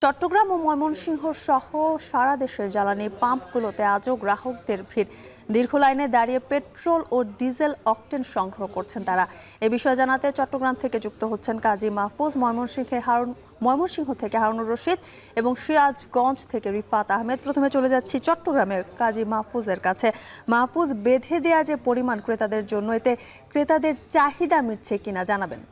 চট্টগ্রাম ও ময়মনসিংহ সহ সারা দেশের জ্বালানি পাম্পগুলোতে আজও গ্রাহকদের ভিড়। দীর্ঘ লাইনে দাঁড়িয়ে পেট্রোল ও ডিজেল অকটেন সংগ্রহ করছেন তারা। এ বিষয়ে জানাতে চট্টগ্রাম থেকে যুক্ত হচ্ছেন কাজী মাহফুজ, ময়মনসিংহ থেকে হারুনুর রশিদ এবং সিরাজগঞ্জ থেকে রিফাত আহমেদ। প্রথমে চলে যাচ্ছি চট্টগ্রামে কাজী মাহফুজের কাছে। মাহফুজ, বেঁধে দেয়া যে পরিমাণ ক্রেতাদের জন্য, এতে ক্রেতাদের চাহিদা মিটছে কিনা জানাবেন।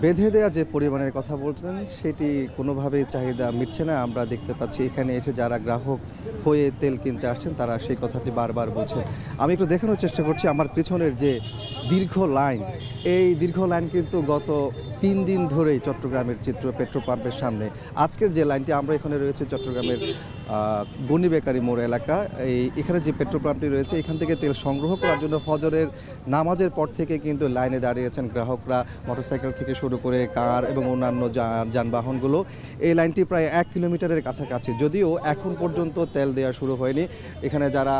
বেঁধে দেয়া যে পরিমাণের কথা বলছেন সেটি কোনোভাবেই চাহিদা মিটছে না। আমরা দেখতে পাচ্ছি এখানে এসে যারা গ্রাহক হয়ে তেল কিনতে আসছেন তারা সেই কথাটি বারবার বলছেন। আমি একটু দেখানোর চেষ্টা করছি আমার পেছনের যে দীর্ঘ লাইন, এই দীর্ঘ লাইন কিন্তু গত 3 দিন ধরেই চট্টগ্রামের চিত্র পেট্রোল পাম্পের সামনে। আজকের যে লাইনটি আমরা এখানে রয়েছে চট্টগ্রামের গনি বেকারি মোড় এলাকা। এখানে যে পেট্রোল পাম্পটি রয়েছে এখান থেকে তেল সংগ্রহ করার জন্য ফজরের নামাজের পর থেকে কিন্তু লাইনে দাঁড়িয়েছেন গ্রাহকরা, মোটরসাইকেল থেকে শুরু করে কার এবং অন্যান্য যানবাহনগুলো। এই লাইনটি প্রায় 1 কিলোমিটারের কাছাকাছি, যদিও এখন পর্যন্ত তেল দেওয়া শুরু হয়নি। এখানে যারা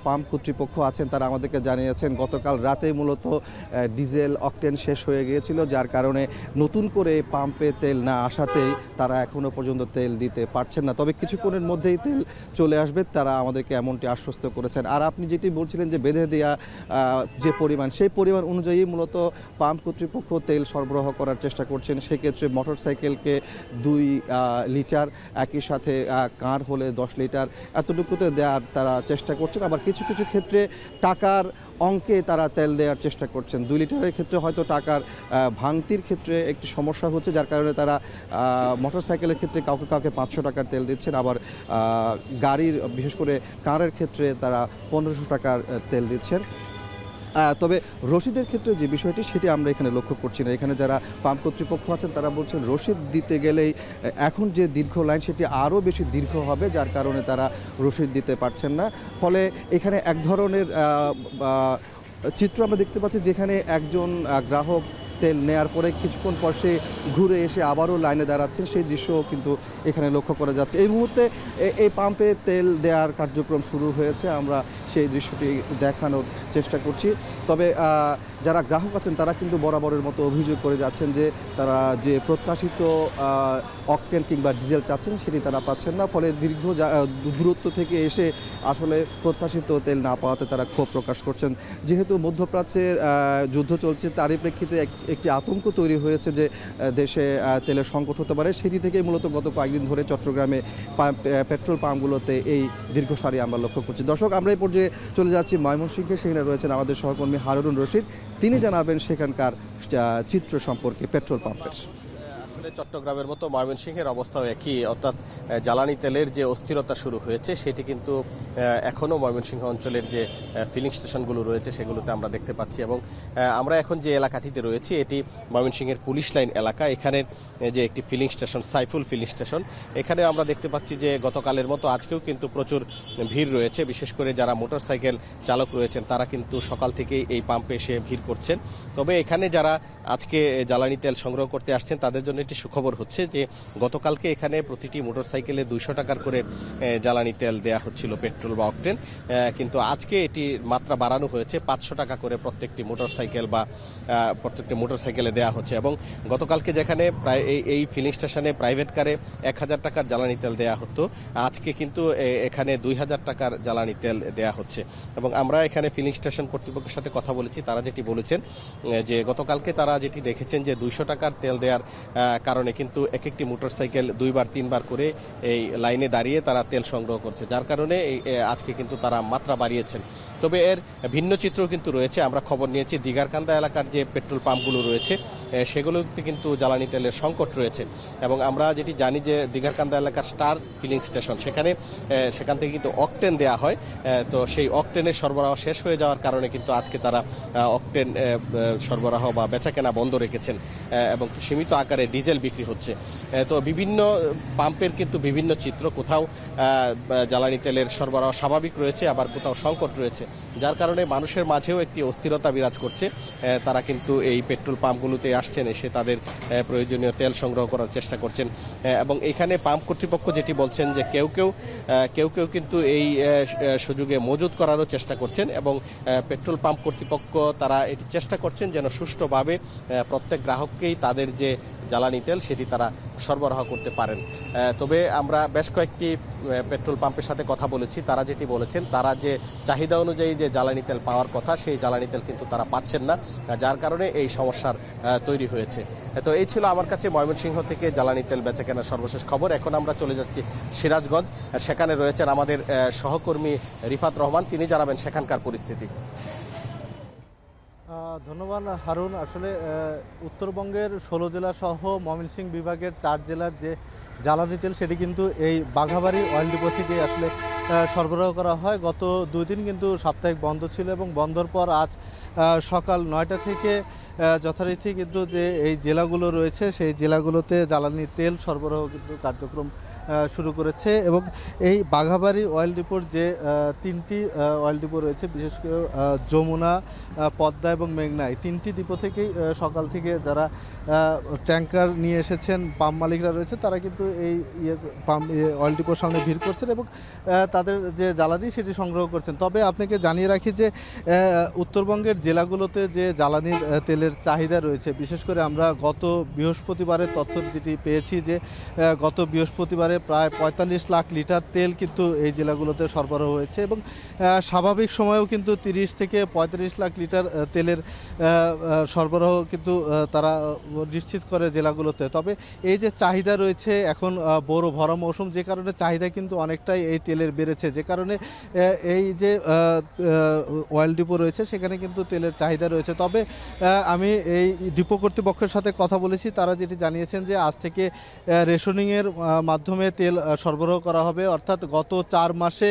পাম্প কর্তৃপক্ষ আছেন তারা আমাদেরকে জানিয়েছেন গতকাল রাতে মূলত ডিজেল অকটেন শেষ হয়ে গিয়েছিল, যার কারণে নতুন করে পাম্পে তেল না আসাতেই তারা এখনও পর্যন্ত তেল দিতে পারছেন না। তবে কিছুক্ষণের মধ্যেই তেল চলে আসবে, তারা আমাদেরকে এমনটি আশ্বস্ত করেছেন। আর আপনি যেটি বলছিলেন যে বেঁধে দেওয়া যে পরিমাণ, সেই পরিমাণ অনুযায়ী মূলত পাম্প কর্তৃপক্ষ তেল সরবরাহ করার চেষ্টা করছেন। সেক্ষেত্রে মোটরসাইকেলকে 2 লিটার, একই সাথে কার হলে 10 লিটার, এতটুকুতে দেওয়ার তারা চেষ্টা করছেন। আবার কিছু কিছু ক্ষেত্রে টাকার অঙ্কে তারা তেল দেওয়ার চেষ্টা করছেন। 2 লিটারের ক্ষেত্রে হয়তো টাকার ভাঙতির ক্ষেত্রে একটি সমস্যা হচ্ছে, যার কারণে তারা মোটরসাইকেলের ক্ষেত্রে কাউকে 500 টাকার তেল দিচ্ছেন। আবার গাড়ির বিশেষ করে কারের ক্ষেত্রে তারা 1500 টাকার তেল দিচ্ছেন। তবে রসিদের ক্ষেত্রে যে বিষয়টি সেটি আমরা এখানে লক্ষ্য করছি না। এখানে যারা পাম্প কর্তৃপক্ষ আছেন তারা বলছেন রসিদ দিতে গেলেই এখন যে দীর্ঘ লাইন সেটি আরও বেশি দীর্ঘ হবে, যার কারণে তারা রসিদ দিতে পারছেন না। ফলে এখানে এক ধরনের চিত্র আমরা দেখতে পাচ্ছি, যেখানে একজন গ্রাহক তেল নেয়ার পরে কিছুক্ষণ পর সে ঘুরে এসে আবারও লাইনে দাঁড়াচ্ছেন, সেই দৃশ্যও কিন্তু এখানে লক্ষ্য করা যাচ্ছে। এই মুহূর্তে এই পাম্পে তেল দেওয়ার কার্যক্রম শুরু হয়েছে, আমরা সেই দৃশ্যটি দেখানোর চেষ্টা করছি। তবে যারা গ্রাহক আছেন তারা কিন্তু বরাবরের মতো অভিযোগ করে যাচ্ছেন যে তারা যে প্রত্যাশিত অকটেন কিংবা ডিজেল চাচ্ছেন সেটি তারা পাচ্ছেন না। ফলে দীর্ঘ দূরত্ব থেকে এসে আসলে প্রত্যাশিত তেল না পাওয়াতে তারা ক্ষোভ প্রকাশ করছেন। যেহেতু মধ্যপ্রাচ্যের যুদ্ধ চলছে, তারই প্রেক্ষিতে একটি আতঙ্ক তৈরি হয়েছে যে দেশে তেলের সংকট হতে পারে। সেটি থেকেই মূলত গত কয়েকদিন ধরে চট্টগ্রামে পেট্রোল পাম্পগুলোতে এই দীর্ঘ সারি আমরা লক্ষ্য করছি। দর্শক, আমরা এই পর্যায়ে চলে যাচ্ছি ময়মনসিংহে। সেখানে রয়েছেন আমাদের সহকর্মী হারুনুর রশিদ, তিনি জানাবেন সেখানকার চিত্র সম্পর্কে পেট্রোল পাম্পের। চট্টগ্রামের মতো ময়মনসিংহের অবস্থাও একই, অর্থাৎ জ্বালানি তেলের যে অস্থিরতা শুরু হয়েছে সেটি কিন্তু এখনও ময়মনসিংহ অঞ্চলের যে ফিলিং স্টেশনগুলো রয়েছে সেগুলোতে আমরা দেখতে পাচ্ছি। এবং আমরা এখন যে এলাকাটিতে রয়েছি এটি ময়মনসিংহের পুলিশ লাইন এলাকা। এখানের যে একটি filling station, Saiful filling station, এখানে আমরা দেখতে পাচ্ছি যে গতকালের মতো আজকেও কিন্তু প্রচুর ভিড় রয়েছে। বিশেষ করে যারা মোটরসাইকেল চালক রয়েছেন তারা কিন্তু সকাল থেকেই এই পাম্পে এসে ভিড় করছেন। তবে এখানে যারা আজকে জ্বালানি তেল সংগ্রহ করতে আসছেন তাদের জন্য একটি সুখবর হচ্ছে যে গতকালকে এখানে প্রতিটি মোটরসাইকেলে 200 টাকার করে জ্বালানি তেল দেয়া হচ্ছিল, পেট্রোল বা অকটেন, কিন্তু আজকে এটি মাত্রা বাড়ানো হয়েছে, 500 টাকা করে প্রত্যেকটি মোটরসাইকেলে দেয়া হচ্ছে। এবং গতকালকে যেখানে প্রায় এই ফিলিং স্টেশনে প্রাইভেট কারে 1000 টাকার জ্বালানি তেল দেয়া হতো, আজকে কিন্তু এখানে 2000 টাকার জ্বালানি তেল দেয়া হচ্ছে। এবং আমরা এখানে ফিলিং স্টেশন কর্তৃপক্ষের সাথে কথা বলেছি, তারা যেটি বলেছেন যে গতকালকে তারা যেটি দেখেছেন যে 200 টাকার তেল দেওয়ার কারণে কিন্তু একটি মোটরসাইকেল 2বার 3বার করে এই লাইনে দাঁড়িয়ে তারা তেল সংগ্রহ করছে, যার কারণে আজকে কিন্তু তারা মাত্রা বাড়িয়েছেন। তবে এর ভিন্ন চিত্র কিন্তু রয়েছে। আমরা খবর নিয়েছি দিঘারকান্দা এলাকার যে পেট্রোল পাম্পগুলো রয়েছে সেগুলোতে কিন্তু জ্বালানি তেলের সংকট রয়েছে। এবং আমরা যেটি জানি যে দিঘারকান্দা এলাকার স্টার ফিলিং স্টেশন, সেখান থেকে কিন্তু অকটেন দেওয়া হয়। তো সেই অকটেনের সরবরাহ শেষ হয়ে যাওয়ার কারণে কিন্তু আজকে তারা অকটেন সরবরাহ বা বেচাকেনা বন্ধ রেখেছেন এবং সীমিত আকারে ডিজেল ডিজেল বিক্রি হচ্ছে। তো বিভিন্ন পাম্পের কিন্তু বিভিন্ন চিত্র, কোথাও জ্বালানি তেলের সরবরাহ স্বাভাবিক রয়েছে, আবার কোথাও সংকট রয়েছে, যার কারণে মানুষের মাঝেও একটি অস্থিরতা বিরাজ করছে। তারা কিন্তু এই পেট্রোল পাম্পগুলোতে আসছেন, এসে তাদের প্রয়োজনীয় তেল সংগ্রহ করার চেষ্টা করছেন। এবং এখানে পাম্প কর্তৃপক্ষ যেটি বলছেন যে কেউ কেউ কিন্তু এই সুযোগে মজুত করারও চেষ্টা করছেন, এবং পেট্রোল পাম্প কর্তৃপক্ষ তারা এটি চেষ্টা করছেন যেন সুষ্ঠুভাবে প্রত্যেক গ্রাহককেই তাদের যে জ্বালানি তেল সেটি তারা সরবরাহ করতে পারেন। তবে আমরা বেশ কয়েকটি পেট্রোল পাম্পের সাথে কথা বলেছি, তারা যেটি বলেছেন, তারা যে চাহিদা অনুযায়ী যে জ্বালানি তেল পাওয়ার কথা সেই জ্বালানি তেল কিন্তু তারা পাচ্ছেন না, যার কারণে এই সমস্যার তৈরি হয়েছে। তো এই ছিল আমার কাছে ময়মনসিংহ থেকে জ্বালানি তেল বেচা কেনার সর্বশেষ খবর। এখন আমরা চলে যাচ্ছি সিরাজগঞ্জ, সেখানে রয়েছেন আমাদের সহকর্মী রিফাত রহমান, তিনি জানাবেন সেখানকার পরিস্থিতি। ধন্যবাদ হারুন। আসলে উত্তরবঙ্গের 16 জেলা সহ ময়মনসিংহ বিভাগের 4 জেলার যে জ্বালানি তেল সেটি কিন্তু এই বাঘাবাড়ি অয়েল ডিপো থেকে আসলে সরবরাহ করা হয়। গত 2 দিন কিন্তু সাপ্তাহিক বন্ধ ছিল, এবং বন্ধর পর আজ সকাল 9টা থেকে যথারীতি কিন্তু যে এই জেলাগুলো রয়েছে সেই জেলাগুলোতে জ্বালানি তেল সরবরাহ কিন্তু কার্যক্রম শুরু করেছে। এবং এই বাঘাবাড়ি অয়েল ডিপোর যে 3টি অয়েল ডিপো রয়েছে, বিশেষ করে যমুনা, পদ্মা এবং মেঘনা, এই 3টি ডিপো থেকেই সকাল থেকে যারা ট্যাঙ্কার নিয়ে এসেছেন পাম্প মালিকরা রয়েছে, তারা কিন্তু এই অয়েল ডিপোর সামনে ভিড় করছেন এবং তাদের যে জ্বালানি সেটি সংগ্রহ করছেন। তবে আপনাকে জানিয়ে রাখি যে উত্তরবঙ্গের জেলাগুলোতে যে জ্বালানির তেলের চাহিদা রয়েছে, বিশেষ করে আমরা গত বৃহস্পতিবারের তথ্য যেটি পেয়েছি যে গত বৃহস্পতিবারে প্রায় 45 লাখ লিটার তেল কিন্তু এই জেলাগুলোতে সরবরাহ হয়েছে, এবং স্বাভাবিক সময়েও কিন্তু 30 থেকে 35 লাখ লিটার তেলের সরবরাহ কিন্তু তারা নিশ্চিত করে জেলাগুলোতে। তবে এই যে চাহিদা রয়েছে এখন বড় ভরা মৌসুম, যে কারণে চাহিদা কিন্তু অনেকটাই এই তেলের বেড়েছে, যে কারণে এই যে অয়েল ডিপো রয়েছে সেখানে কিন্তু তেলের চাহিদা রয়েছে। তবে আমি এই ডিপো কর্তৃপক্ষের সাথে কথা বলেছি, তারা যেটি জানিয়েছেন যে আজ থেকে রেশনিংয়ের মাধ্যমে তেল সরবরাহ করা হবে, অর্থাৎ গত 4 মাসে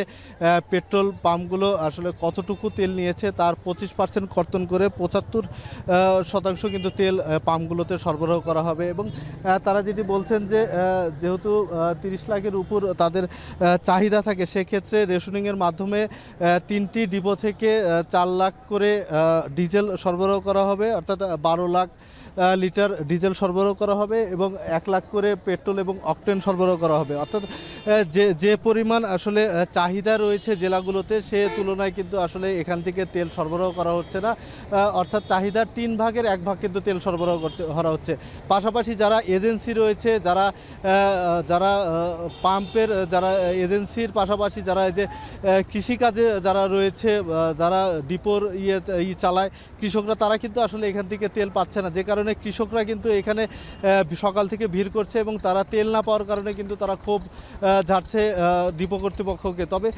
পেট্রোল পাম্পগুলো আসলে কতটুকু তেল নিয়েছে তার 25% কর্তন করে 75% কিন্তু তেল পাম্পগুলোতে সরবরাহ করা হবে। এবং তারা যেটি বলছেন যে যেহেতু 30 লাখের উপর তাদের চাহিদা থাকে, সেক্ষেত্রে রেশনিংয়ের মাধ্যমে 3টি ডিপো থেকে 4 লাখ করে ডিজেল সরবরাহ করা হবে, অর্থাৎ 12 লাখ লিটার ডিজেল সরবরাহ করা হবে, এবং 1 লাখ করে পেট্রোল এবং অকটেন সরবরাহ করা হবে। অর্থাৎ যে পরিমাণ আসলে চাহিদা রয়েছে জেলাগুলোতে, সে তুলনায় কিন্তু আসলে এখান থেকে তেল সরবরাহ করা হচ্ছে না, অর্থাৎ চাহিদার 3 ভাগের 1 ভাগ কিন্তু তেল সরবরাহ করা হচ্ছে। পাশাপাশি যারা এজেন্সি রয়েছে, যারা পাম্পের যারা এজেন্সির পাশাপাশি যারা এই যে কৃষিকাজে যারা রয়েছে, যারা ডিপোর চালায় কৃষকরা, তারা কিন্তু আসলে এখান থেকে তেল পাচ্ছে না, যে কারণে কৃষকরা কিন্তু এখানে সকাল থেকে ভিড় করছে, এবং তারা তেল না পাওয়ার কারণে কিন্তু তারা ক্ষোভ ঝাড়ছে ডিপো কর্তৃপক্ষকে। তবে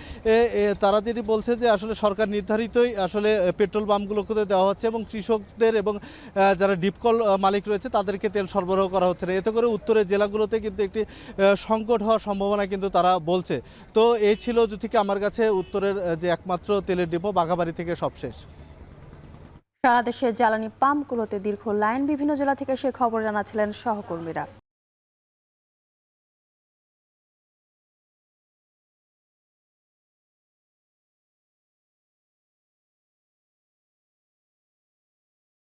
তারা যেটি বলছে যে আসলে সরকার নির্ধারিতই আসলে পেট্রোল পাম্পগুলোকে দেওয়া হচ্ছে, এবং কৃষকদের এবং যারা ডিপকল মালিক রয়েছে তাদেরকে তেল সরবরাহ করা হচ্ছে না। এতে করে উত্তরের জেলাগুলোতে কিন্তু একটি সংকট হওয়ার সম্ভাবনা কিন্তু তারা বলছে। তো এই ছিল থেকে আমার কাছে উত্তরের যে একমাত্র তেলের ডিপো বাঘাবাড়ি থেকে সবশেষ। সারা দেশে জ্বালানি পাম্পগুলোতে দীর্ঘ লাইন, বিভিন্ন জেলা থেকে সে খবর জানাচ্ছিলেন সহকর্মীরা।